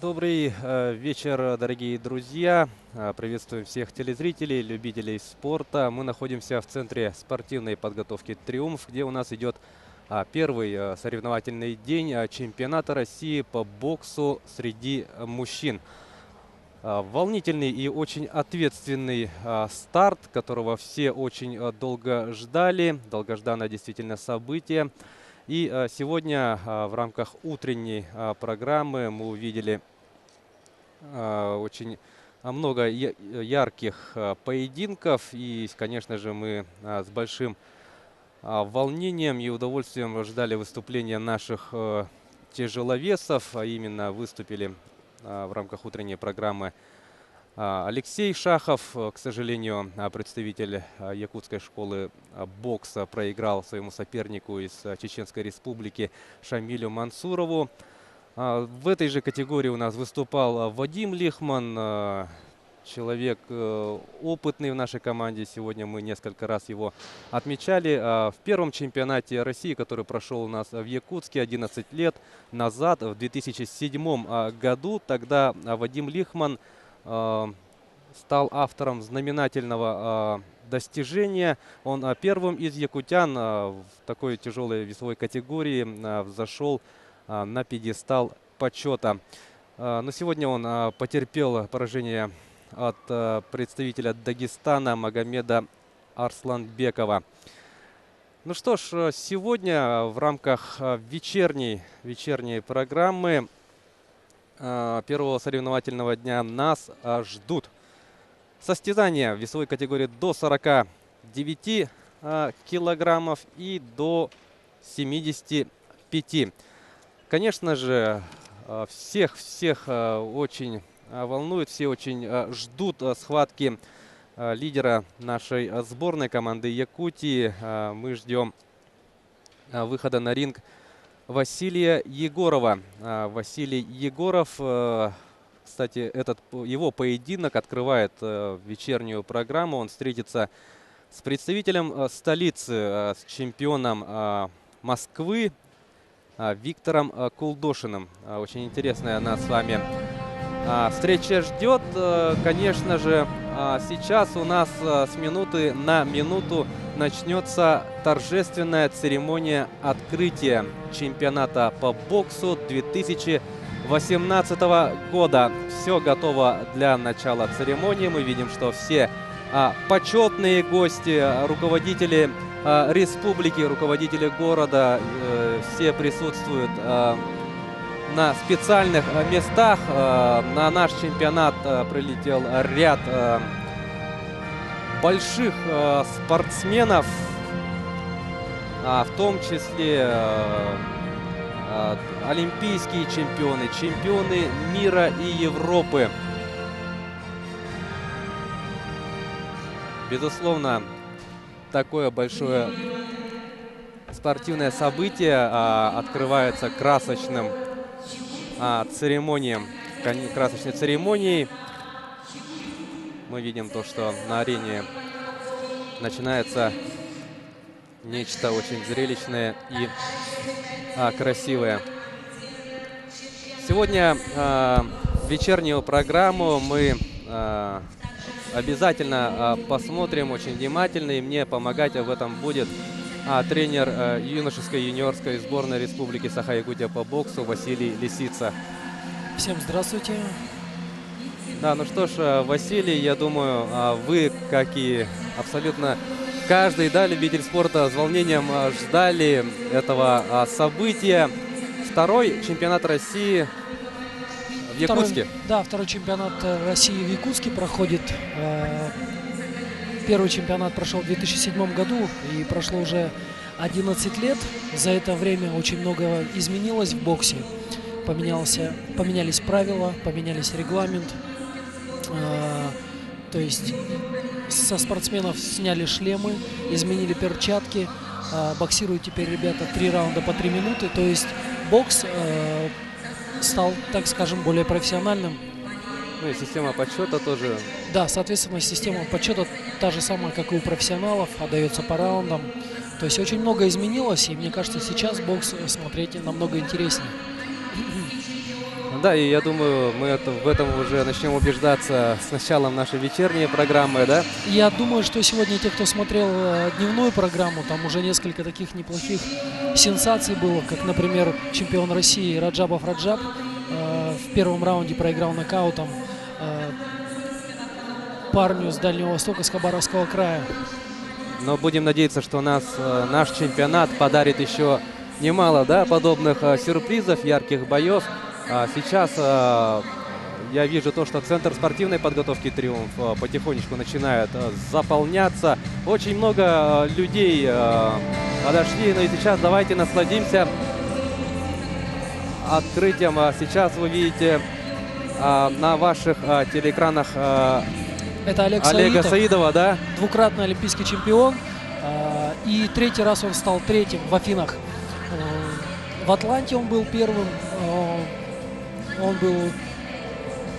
Добрый вечер, дорогие друзья. Приветствуем всех телезрителей, любителей спорта. Мы находимся в центре спортивной подготовки «Триумф», где у нас идет первый соревновательный день чемпионата России по боксу среди мужчин. Волнительный и очень ответственный старт, которого все очень долго ждали. Долгожданное действительно событие. И сегодня в рамках утренней программы мы увидели очень много ярких поединков. И, конечно же, мы с большим волнением и удовольствием ждали выступления наших тяжеловесов. А именно выступили в рамках утренней программы Алексей Шахов. К сожалению, представитель якутской школы бокса проиграл своему сопернику из Чеченской Республики Шамилю Мансурову. В этой же категории у нас выступал Вадим Лихман, человек опытный в нашей команде. Сегодня мы несколько раз его отмечали. В первом чемпионате России, который прошел у нас в Якутске 11 лет назад, в 2007 году, тогда Вадим Лихман стал автором знаменательного достижения. Он первым из якутян в такой тяжелой весовой категории взошел на пьедестал почета. Но сегодня он потерпел поражение от представителя Дагестана Магомеда Арсланбекова. Ну что ж, сегодня в рамках вечерней программы первого соревновательного дня нас ждут состязания в весовой категории до 49 килограммов и до 75. Конечно же, всех очень волнует, все очень ждут схватки лидера нашей сборной команды Якутии. Мы ждем выхода на ринг Василия Егорова. Василий Егоров, кстати, его поединок открывает вечернюю программу. Он встретится с представителем столицы, с чемпионом Москвы Виктором Кулдошиным. Очень интересная нас с вами встреча ждет. Конечно же, сейчас у нас с минуты на минуту начнется торжественная церемония открытия чемпионата по боксу 2018 года. Все готово для начала церемонии. Мы видим, что все почетные гости, руководители республики, руководители города, все присутствуют на специальных местах. На наш чемпионат прилетел ряд больших спортсменов, в том числе олимпийские чемпионы, чемпионы мира и Европы. Безусловно, такое большое спортивное событие открывается красочной церемонией. Мы видим то, что на арене начинается нечто очень зрелищное и красивое. Сегодня вечернюю программу мы обязательно посмотрим очень внимательно, и мне помогать в этом будет тренер юношеской и юниорской сборной Республики Саха-Якутия по боксу Василий Лисица. Всем здравствуйте. Да, ну что ж, Василий, я думаю, вы, как и абсолютно каждый, любитель спорта, с волнением ждали этого события. Второй чемпионат России в Якутске. Второй чемпионат России в Якутске проходит. Первый чемпионат прошел в 2007 году, и прошло уже 11 лет. За это время очень много изменилось в боксе. Поменялись правила, поменялись регламент. То есть со спортсменов сняли шлемы, изменили перчатки. Боксируют теперь ребята 3 раунда по 3 минуты. То есть бокс стал, так скажем, более профессиональным. Ну и система подсчета тоже. Да, соответственно, система подсчета та же самая, как и у профессионалов, отдается по раундам. То есть очень много изменилось, и мне кажется, сейчас бокс смотреть намного интереснее. Да, и я думаю, мы в этом уже начнем убеждаться с началом нашей вечерней программы, да? Я думаю, что сегодня те, кто смотрел дневную программу, там уже несколько таких неплохих сенсаций было, как, например, чемпион России Раджабов Раджаб в первом раунде проиграл нокаутом парню с Дальнего Востока, с Хабаровского края. Но будем надеяться, что наш чемпионат подарит еще немало, да, подобных сюрпризов, ярких боев. Сейчас я вижу то, что центр спортивной подготовки «Триумф» потихонечку начинает заполняться. Очень много людей подошли, но и сейчас давайте насладимся открытием. Сейчас вы видите на ваших телеэкранах это Олега Саидова, да? Двукратный олимпийский чемпион. И третий раз он стал третьим в Афинах. В Атланте он был первым. Он был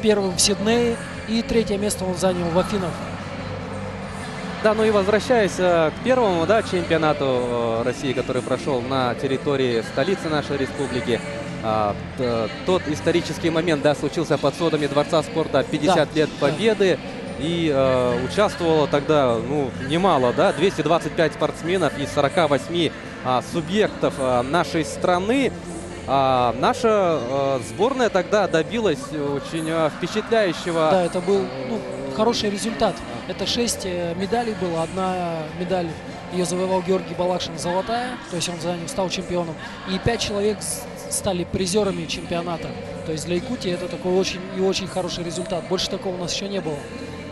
первым в Сиднее. И третье место он занял в Афинах. Да, ну и возвращаясь к первому, да, чемпионату России, который прошел на территории столицы нашей республики. Тот исторический момент, да, случился под сводами Дворца спорта 50 лет Победы. И участвовало тогда, ну, немало, да, 225 спортсменов из 48 субъектов нашей страны. Наша сборная тогда добилась очень впечатляющего... Да, это был хороший результат. Это 6 медалей было. Одна медаль, ее завоевал Георгий Балакшин, золотая, то есть он стал чемпионом. И 5 человек стали призерами чемпионата. То есть для Якутии это такой очень хороший результат. Больше такого у нас еще не было.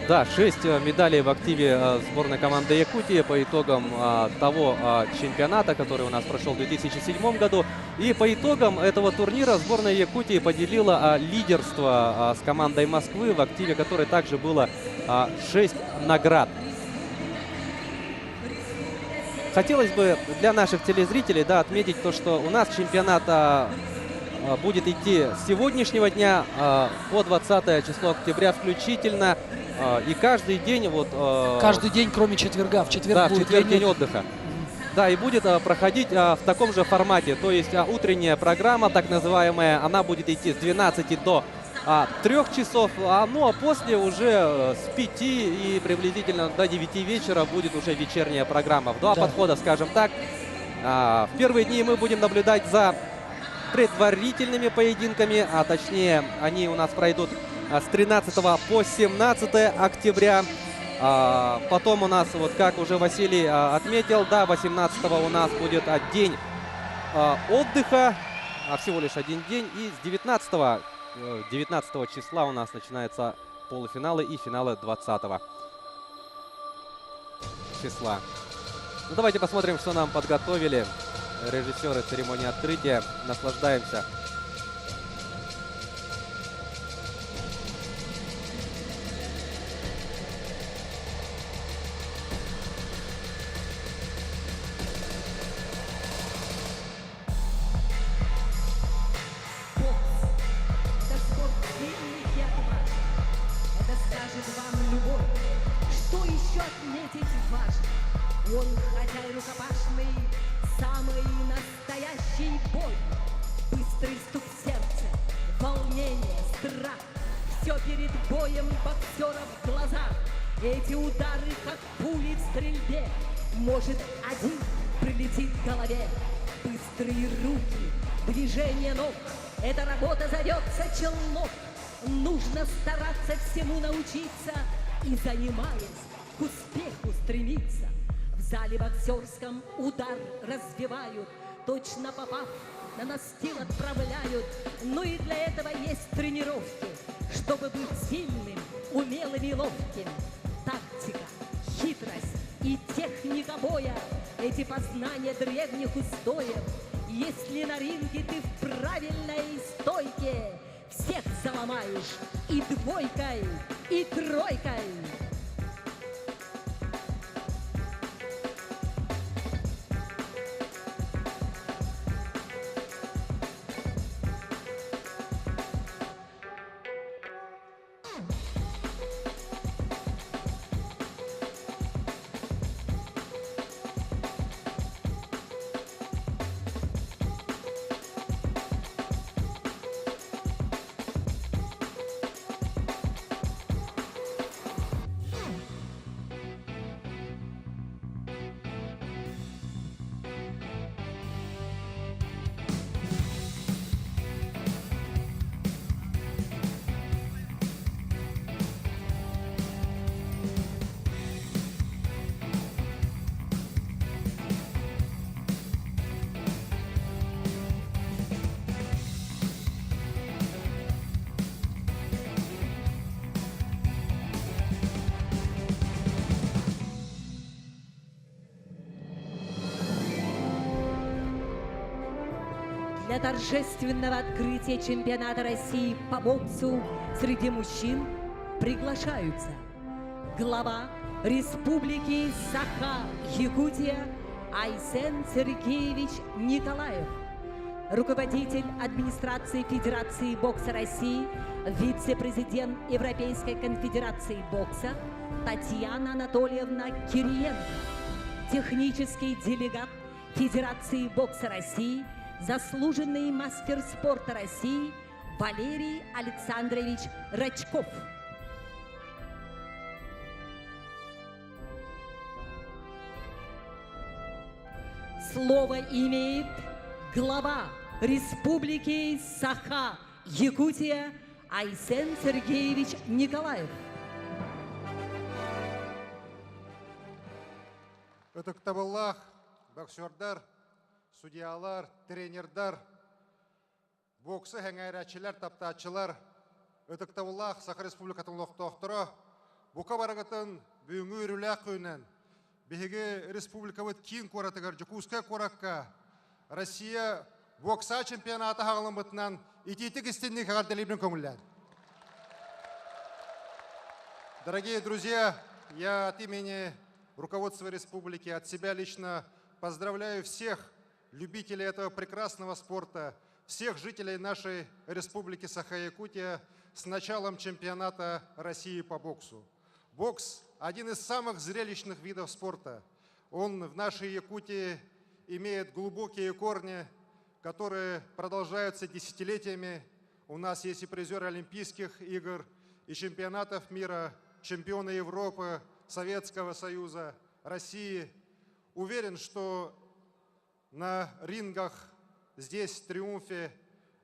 Да, 6 медалей в активе сборной команды Якутии по итогам того чемпионата, который у нас прошел в 2007 году. И по итогам этого турнира сборная Якутии поделила лидерство с командой Москвы, в активе которой также было 6 наград. Хотелось бы для наших телезрителей, да, отметить то, что у нас чемпионат будет идти с сегодняшнего дня по 20 число октября включительно. И каждый день каждый день, кроме четверга. В четверг да, будет в четверг день отдыха. Да, и будет проходить в таком же формате. То есть утренняя программа, так называемая, она будет идти с 12 до 3 часов. Ну а после уже с 5 и приблизительно до 9 вечера будет уже вечерняя программа. В два подхода, скажем так. В первые дни мы будем наблюдать за предварительными поединками, а точнее они у нас пройдут с 13 по 17 октября. Потом у нас, вот как уже Василий отметил, да, 18 у нас будет день отдыха, всего лишь один день. И с 19 числа у нас начинаются полуфиналы и финалы 20 числа. Ну, давайте посмотрим, что нам подготовили режиссеры церемонии открытия. Наслаждаемся. Он, хотя и рукопашный, самый настоящий бой. Быстрый стук сердца, волнение, страх. Все перед боем боксера в глазах. Эти удары, как пули в стрельбе. Может, один прилетит к голове. Быстрые руки, движение ног. Эта работа зовется челнок. Нужно стараться всему научиться и, занимаясь, к успеху стремиться. В зале боксерском удар развивают, точно попав, на настил отправляют. Ну и для этого есть тренировки, чтобы быть сильным, умелым и ловким. Тактика, хитрость и техника боя — эти познания древних устоев. Если на ринге ты в правильной стойке, всех заломаешь и двойкой, и тройкой. для торжественного открытия чемпионата России по боксу среди мужчин приглашаются глава Республики Саха-Якутия Айсен Сергеевич Николаев, руководитель администрации Федерации бокса России, вице-президент Европейской конфедерации бокса Татьяна Анатольевна Кириенко, технический делегат Федерации бокса России, заслуженный мастер спорта России Валерий Александрович Рачков. Слово имеет глава Республики Саха-Якутия Айсен Сергеевич Николаев. Өтіктабыллах, боксердар, судьялар, тренердар, боксы хәңәйрәтчеләр, таптаатчылар, өтіктабыллах, Саха Республикатын лоқтоқтыры, бұқа барағытын бүйіңі үріләқ өйнен, бігігі республикавыт кейін қоратығыр, жүкузка қораққа, Россия бокса чемпионаты хағылымытынан ититік істеннік ғарделебін көңілләр. Дорогие друзья, я от имени руководства республики, от себя лично поздравляю всех любителей этого прекрасного спорта, всех жителей нашей республики Саха-Якутия с началом чемпионата России по боксу. Бокс – один из самых зрелищных видов спорта. Он в нашей Якутии имеет глубокие корни, которые продолжаются десятилетиями. У нас есть и призеры Олимпийских игр, и чемпионатов мира, чемпионы Европы, Советского Союза, России. Уверен, что на рингах здесь, в Триумфе,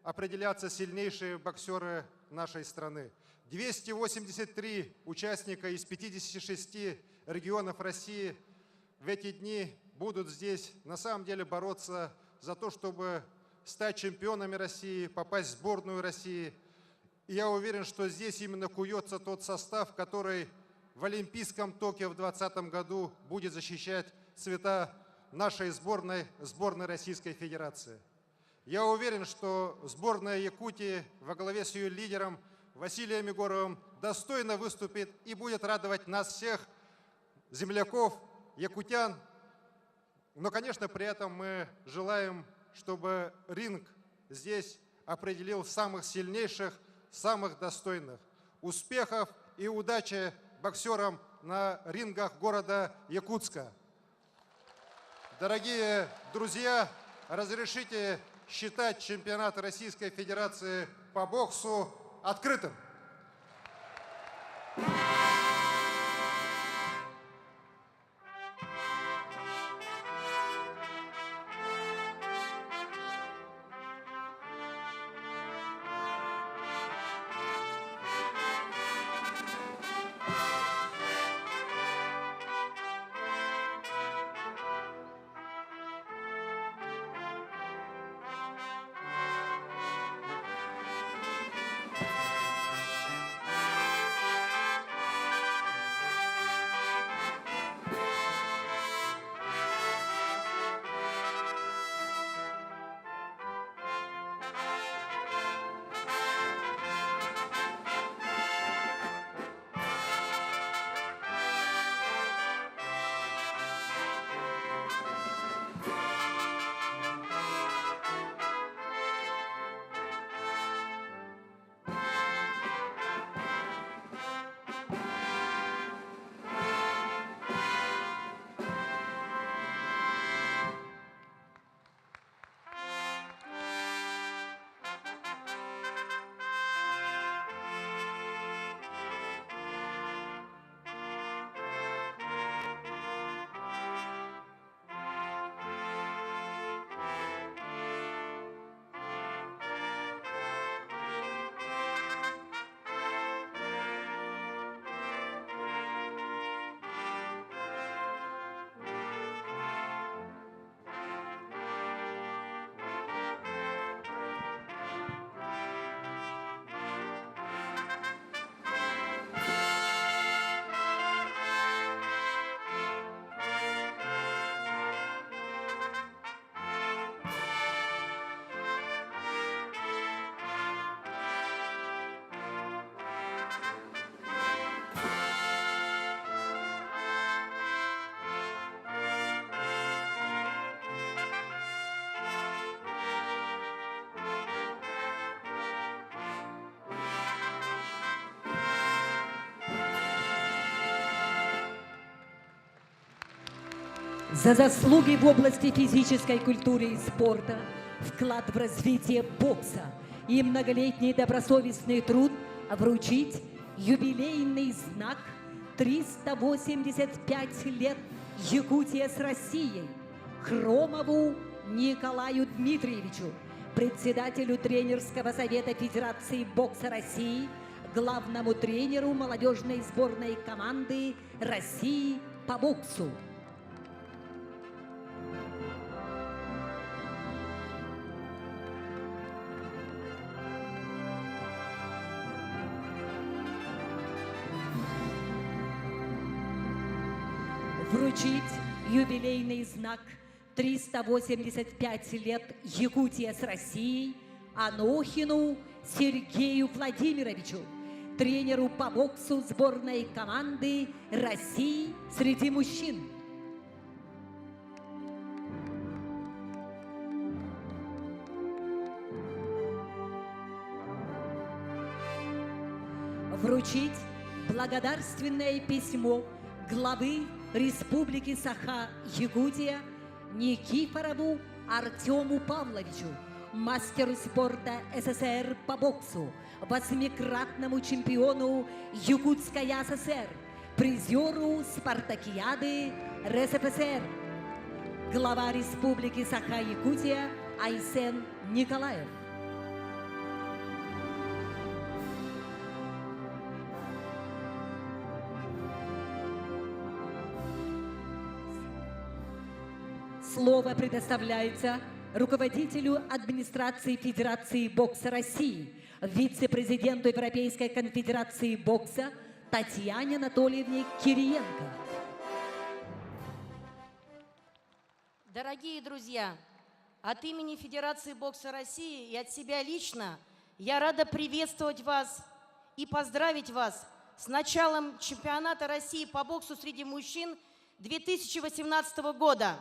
определятся сильнейшие боксеры нашей страны. 283 участника из 56 регионов России в эти дни будут здесь на самом деле бороться за то, чтобы стать чемпионами России, попасть в сборную России. И я уверен, что здесь именно куется тот состав, который в Олимпийском Токио в 2020 году будет защищать цвета нашей сборной Российской Федерации. Я уверен, что сборная Якутии во главе с ее лидером Василием Егоровым достойно выступит и будет радовать нас всех, земляков, якутян. Но, конечно, при этом мы желаем, чтобы ринг здесь определил самых сильнейших, самых достойных. Успехов и удачи боксерам на рингах города Якутска. Дорогие друзья, разрешите считать чемпионат Российской Федерации по боксу открытым. За заслуги в области физической культуры и спорта, вклад в развитие бокса и многолетний добросовестный труд вручить юбилейный знак 385 лет Якутия с Россией Хромову Николаю Дмитриевичу, председателю тренерского совета Федерации бокса России, главному тренеру молодежной сборной команды России по боксу. Вручить юбилейный знак 385 лет Якутия с Россией Анохину Сергею Владимировичу, тренеру по боксу сборной команды России среди мужчин. Вручить благодарственное письмо главы Республики Саха-Якутия Никифорову Артему Павловичу, мастеру спорта СССР по боксу, 8-кратному чемпиону Якутской ССР, призеру спартакиады РСФСР, глава Республики Саха-Якутия Айсен Николаев. Слово предоставляется руководителю администрации Федерации бокса России, вице-президенту Европейской конфедерации бокса Татьяне Анатольевне Кириенко. Дорогие друзья, от имени Федерации бокса России и от себя лично я рада приветствовать вас и поздравить вас с началом чемпионата России по боксу среди мужчин 2018 года.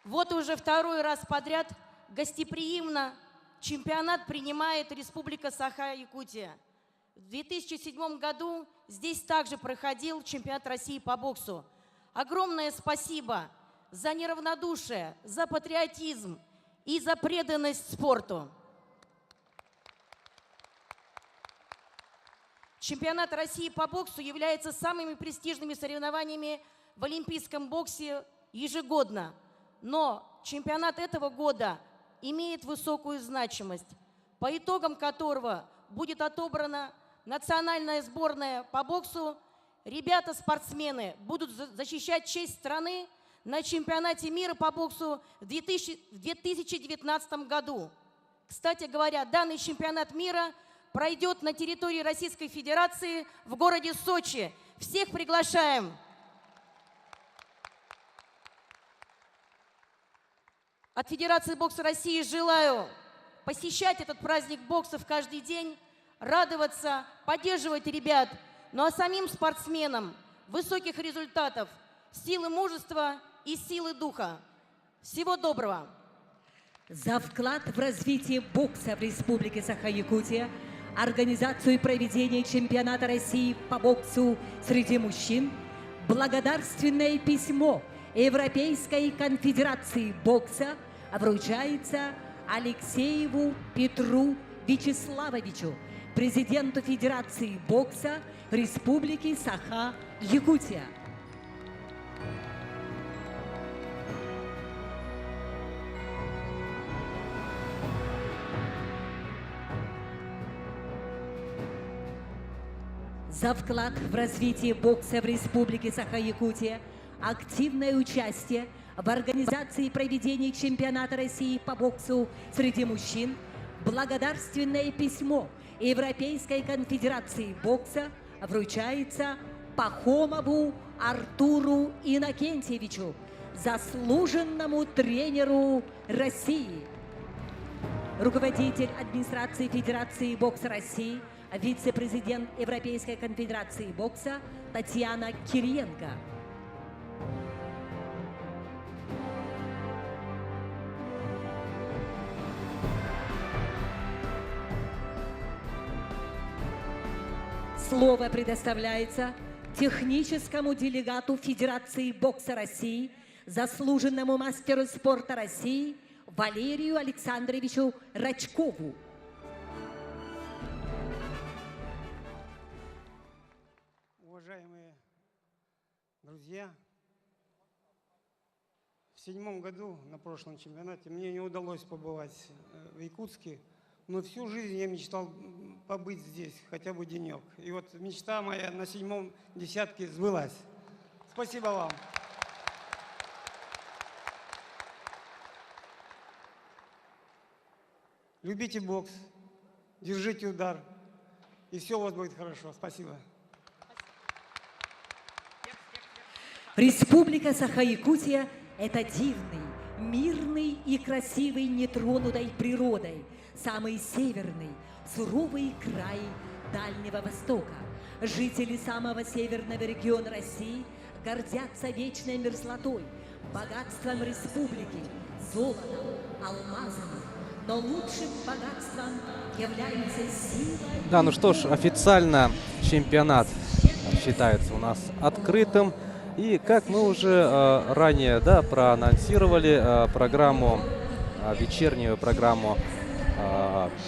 Вот уже второй раз подряд гостеприимно чемпионат принимает Республика Саха-Якутия. В 2007 году здесь также проходил чемпионат России по боксу. Огромное спасибо за неравнодушие, за патриотизм и за преданность спорту. Чемпионат России по боксу является самыми престижными соревнованиями в олимпийском боксе ежегодно. Но чемпионат этого года имеет высокую значимость, по итогам которого будет отобрана национальная сборная по боксу. Ребята-спортсмены будут защищать честь страны на чемпионате мира по боксу в 2019 году. Кстати говоря, данный чемпионат мира пройдет на территории Российской Федерации в городе Сочи. Всех приглашаем! От Федерации бокса России желаю посещать этот праздник бокса каждый день, радоваться, поддерживать ребят, ну а самим спортсменам высоких результатов, силы мужества и силы духа. Всего доброго! За вклад в развитие бокса в Республике Саха-Якутия, организацию и проведение чемпионата России по боксу среди мужчин, благодарственное письмо Европейской конфедерации бокса вручается Алексееву Петру Вячеславовичу, президенту Федерации бокса Республики Саха-Якутия. За вклад в развитие бокса в Республике Саха-Якутия, активное участие в организации и проведении чемпионата России по боксу среди мужчин, благодарственное письмо Европейской конфедерации бокса вручается Пахомову Артуру Иннокентьевичу, заслуженному тренеру России. Руководитель администрации Федерации бокса России, вице-президент Европейской конфедерации бокса Татьяна Кириенко. Слово предоставляется техническому делегату Федерации бокса России, заслуженному мастеру спорта России Валерию Александровичу Рачкову. Уважаемые друзья, в 2007 году на прошлом чемпионате мне не удалось побывать в Якутске, но всю жизнь я мечтал побыть здесь, хотя бы денек. И вот мечта моя на 7-м десятке сбылась. Спасибо вам. Любите бокс, держите удар, и все у вас будет хорошо. Спасибо. Республика Саха-Якутия – это дивный, мирный и красивый нетронутой природой, самый северный, суровый край Дальнего Востока. Жители самого северного региона России гордятся вечной мерзлотой, богатством республики, золотом, алмазами. Но лучшим богатством является сила... Да, ну что ж, официально чемпионат считается у нас открытым. И как мы уже ранее проанонсировали программу, вечернюю программу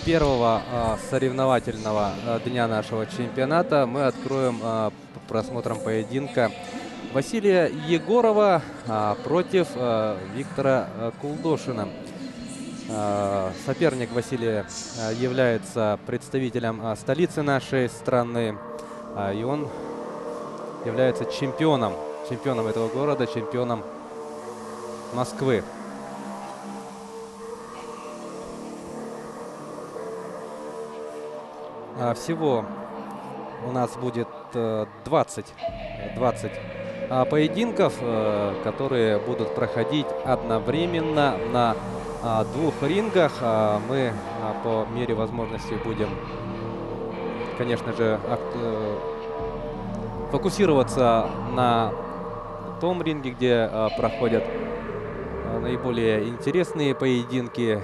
первого соревновательного дня нашего чемпионата, мы откроем просмотром поединка Василия Егорова против Виктора Кулдошина. Соперник Василия является представителем столицы нашей страны, и он является чемпионом этого города, чемпионом Москвы. Всего у нас будет 20 поединков, которые будут проходить одновременно на двух рингах. Мы по мере возможности будем, конечно же, фокусироваться на том ринге, где проходят наиболее интересные поединки.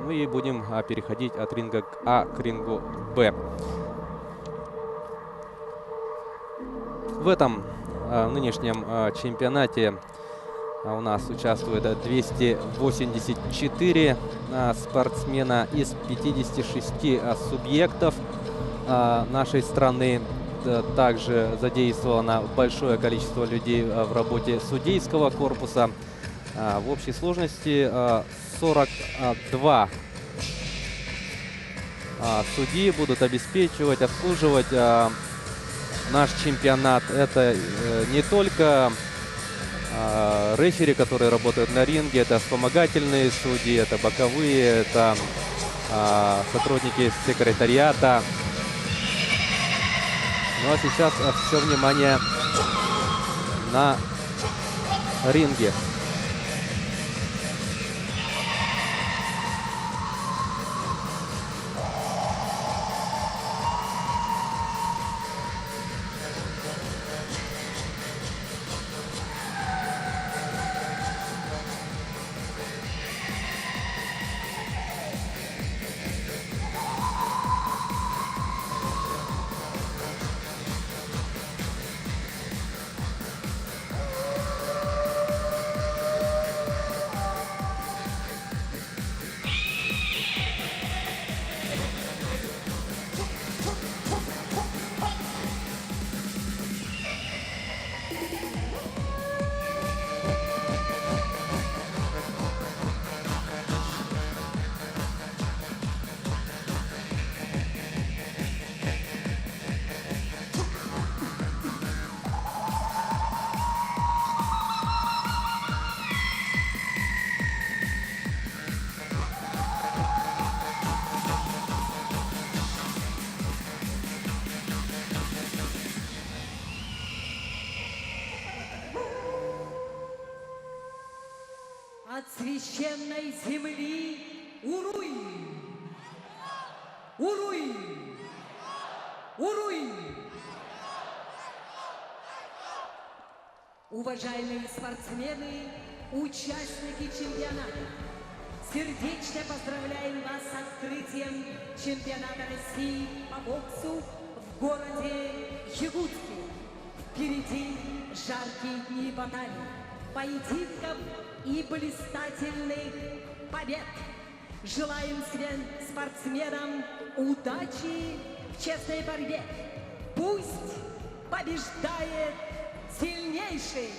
Ну и будем переходить от ринга А к рингу Б. В этом нынешнем чемпионате у нас участвует 284 спортсмена из 56 субъектов нашей страны. Также задействовано большое количество людей в работе судейского корпуса. В общей сложности 42 судьи будут обеспечивать, обслуживать наш чемпионат. Это не только рефери, которые работают на ринге, это вспомогательные судьи, это боковые, это сотрудники секретариата. Ну а сейчас все внимание на ринге. От священной земли Уруй! Уруй! Уруй! Уважаемые спортсмены, участники чемпионата, сердечно поздравляем вас с открытием чемпионата России по боксу в в городе Якутске. Впереди жаркие дни баталий, поединков и блистательных побед. Желаем всем спортсменам удачи в честной борьбе. Пусть побеждает сильнейший!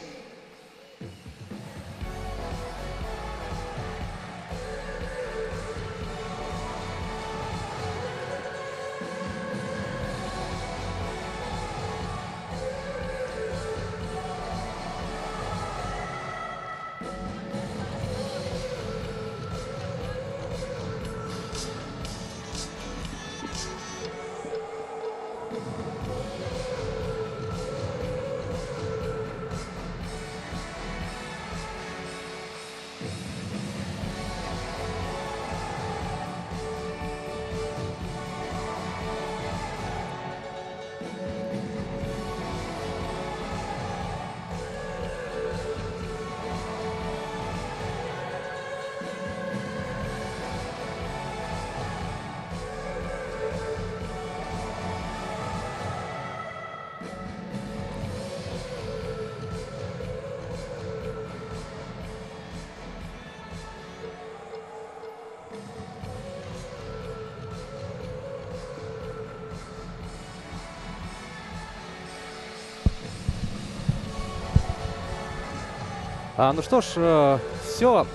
Ну что ж, все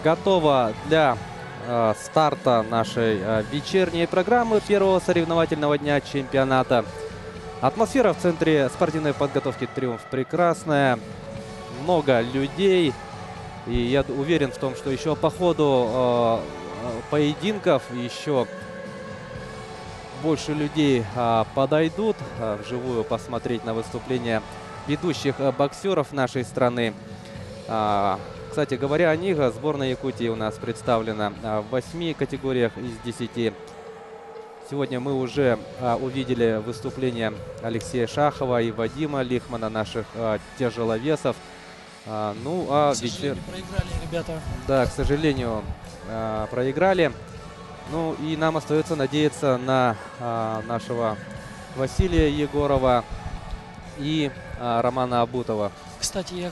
готово для старта нашей вечерней программы первого соревновательного дня чемпионата. Атмосфера в центре спортивной подготовки «Триумф» прекрасная, много людей. И я уверен в том, что еще по ходу поединков еще больше людей подойдут вживую посмотреть на выступления ведущих боксеров нашей страны. Кстати говоря о них, сборная Якутии у нас представлена в 8 категориях из 10. Сегодня мы уже увидели выступления Алексея Шахова и Вадима Лихмана, наших тяжеловесов. К сожалению, проиграли ребята. Да, к сожалению, проиграли. Ну и нам остается надеяться на нашего Василия Егорова и Романа Абутова. Кстати,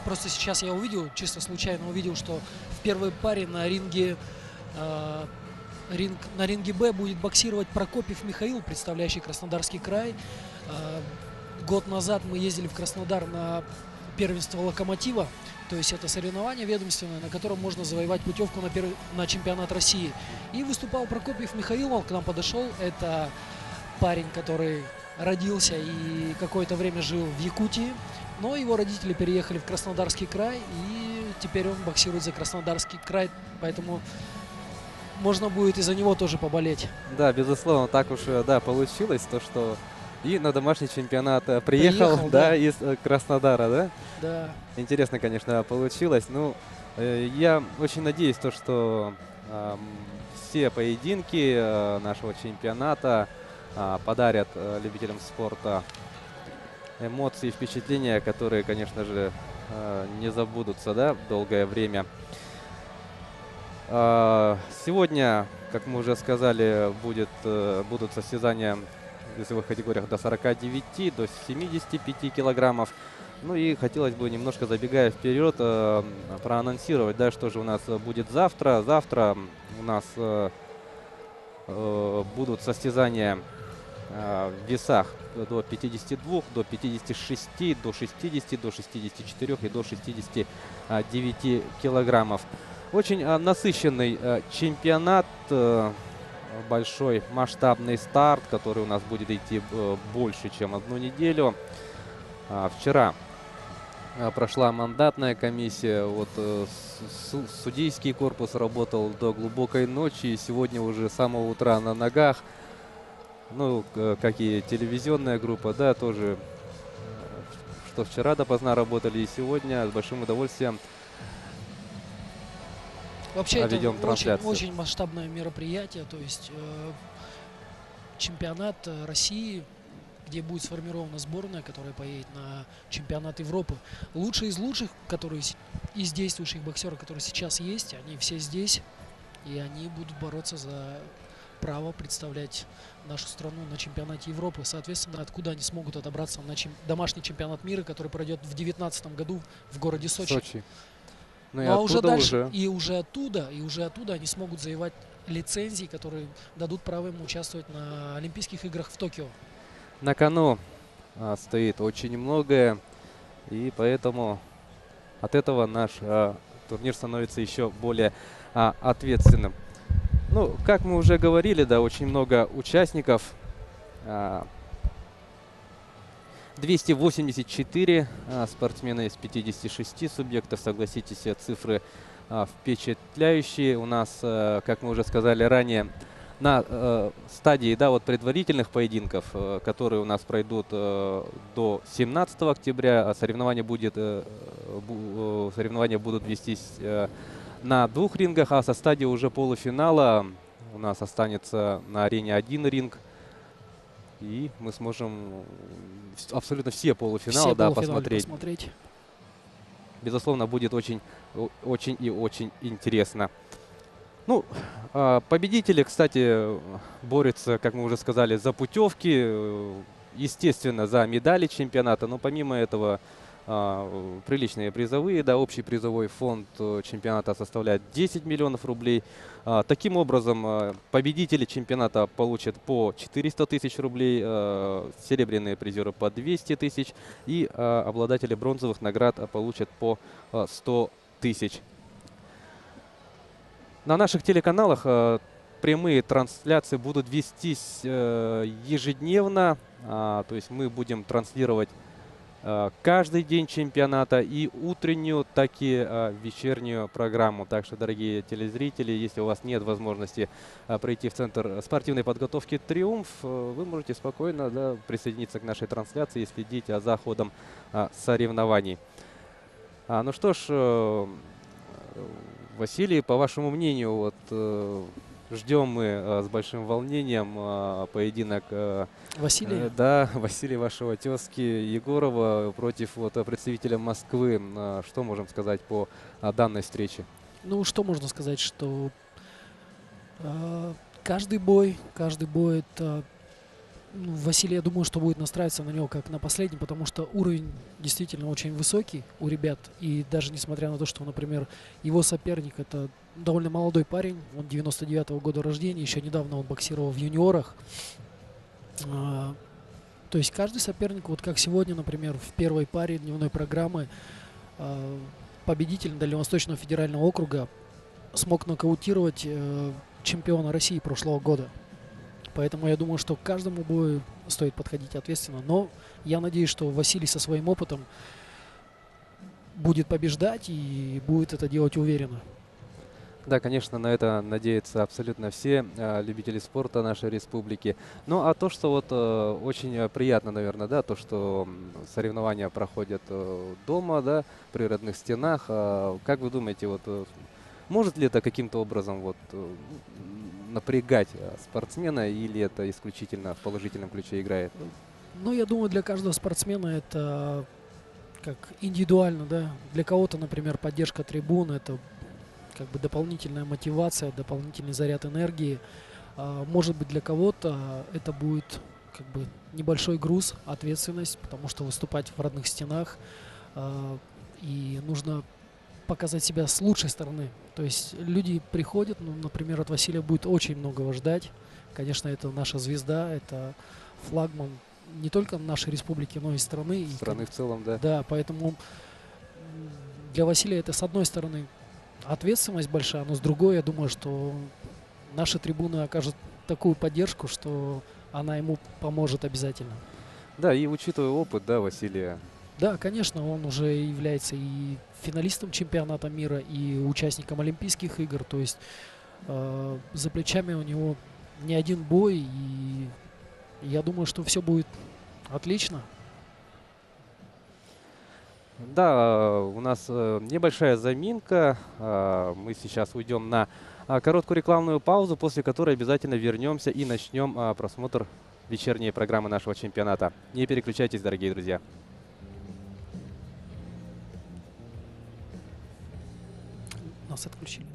просто сейчас я увидел, чисто случайно увидел, что в первой паре на ринге Б будет боксировать Прокопьев Михаил, представляющий Краснодарский край. Год назад мы ездили в Краснодар на первенство «Локомотива», то есть это соревнование ведомственное, на котором можно завоевать путевку на чемпионат России. И выступал Прокопьев Михаил, он к нам подошел. Это парень, который родился и какое-то время жил в Якутии, но его родители переехали в Краснодарский край, и теперь он боксирует за Краснодарский край, поэтому можно будет из-за него тоже поболеть. Да, безусловно, так уж получилось, то что и на домашний чемпионат приехал, да, из Краснодара, да? Да. Интересно, конечно, получилось. Ну, я очень надеюсь, что все поединки нашего чемпионата подарят любителям спорта эмоции, впечатления, которые, конечно же, не забудутся, да, долгое время. Сегодня, как мы уже сказали, будут состязания в весовых категориях до 49, до 75 килограммов. Ну и хотелось бы, немножко забегая вперед, проанонсировать, да, что же у нас будет завтра. Завтра у нас будут состязания в весах до 52, до 56, до 60, до 64 и до 69 килограммов. Очень насыщенный чемпионат, большой масштабный старт, который у нас будет идти больше, чем одну неделю. Вчера прошла мандатная комиссия, вот судейский корпус работал до глубокой ночи, и сегодня уже с самого утра на ногах. Ну, как и телевизионная группа, да, тоже, что вчера допоздна работали, и сегодня с большим удовольствием вообще ведем трансляцию. Очень масштабное мероприятие, то есть чемпионат России, где будет сформирована сборная, которая поедет на чемпионат Европы. Лучшие из лучших, которые из действующих боксеров, которые сейчас есть, они все здесь, и они будут бороться за право представлять нашу страну на чемпионате Европы. Соответственно, откуда они смогут отобраться на домашний чемпионат мира, который пройдет в 2019 году в городе Сочи. Ну и Ну а уже оттуда дальше, и уже оттуда они смогут завоевать лицензии, которые дадут право им участвовать на Олимпийских играх в Токио. На кону стоит очень многое, и поэтому от этого наш турнир становится еще более ответственным. Ну, как мы уже говорили, да, очень много участников. 284 спортсмена из 56 субъектов. Согласитесь, цифры впечатляющие. У нас, как мы уже сказали ранее, на стадии, да, вот предварительных поединков, которые у нас пройдут до 17 октября, соревнования будут вестись на 2 рингах, а со стадии уже полуфинала у нас останется на арене 1 ринг. И мы сможем абсолютно все полуфиналы, посмотреть. Безусловно, будет очень и очень интересно. Ну, победители, кстати, борются, как мы уже сказали, за путевки, естественно, за медали чемпионата. Но помимо этого приличные призовые, да, общий призовой фонд чемпионата составляет 10 миллионов рублей. Таким образом, победители чемпионата получат по 400 тысяч рублей, серебряные призеры по 200 тысяч и обладатели бронзовых наград получат по 100 тысяч. На наших телеканалах прямые трансляции будут вестись ежедневно, то есть мы будем транслировать каждый день чемпионата, и утреннюю, так и вечернюю программу. Так что, дорогие телезрители, если у вас нет возможности прийти в Центр спортивной подготовки «Триумф», вы можете спокойно, да, присоединиться к нашей трансляции и следить за ходом соревнований. Ну что ж, Василий, по вашему мнению, вот ждем мы с большим волнением поединок Василия? Да, Василия, вашего тезки Егорова против представителя Москвы. Что можем сказать по данной встрече? Ну, что можно сказать, что каждый бой это... Василий, я думаю, что будет настраиваться на него как на последний, потому что уровень действительно очень высокий у ребят. И даже несмотря на то, что, например, его соперник — это довольно молодой парень, он 99-го года рождения, еще недавно он боксировал в юниорах. То есть каждый соперник, вот как сегодня, например, в первой паре дневной программы победитель Дальневосточного федерального округа смог нокаутировать чемпиона России прошлого года. Поэтому я думаю, что к каждому бою стоит подходить ответственно. Но я надеюсь, что Василий со своим опытом будет побеждать и будет это делать уверенно. Да, конечно, на это надеются абсолютно все любители спорта нашей республики. Ну, а то, что вот очень приятно, наверное, да, то, что соревнования проходят дома, да, при родных стенах. Как вы думаете, вот может ли это каким-то образом вот напрягать спортсмена, или это исключительно в положительном ключе играет? Ну, я думаю, для каждого спортсмена это как индивидуально, да. Для кого-то, например, поддержка трибун — это как бы дополнительная мотивация, дополнительный заряд энергии. Может быть, для кого-то это будет как бы небольшой груз, ответственность, потому что выступать в родных стенах, и нужно показать себя с лучшей стороны. То есть люди приходят, ну, например, от Василия будет очень многого ждать. Конечно, это наша звезда, это флагман не только нашей республики, но и страны. Страны в целом, да. Да, поэтому для Василия это, с одной стороны, ответственность большая, но с другой, я думаю, что наши трибуны окажут такую поддержку, что она ему поможет обязательно. Да, и учитывая опыт, да, Василия. Да, конечно, он уже является и финалистом чемпионата мира, и участником Олимпийских игр. То есть за плечами у него не один бой, и я думаю, что все будет отлично. Да, у нас небольшая заминка. Мы сейчас уйдем на короткую рекламную паузу, после которой обязательно вернемся и начнем просмотр вечерней программы нашего чемпионата. Не переключайтесь, дорогие друзья. Нас отключили.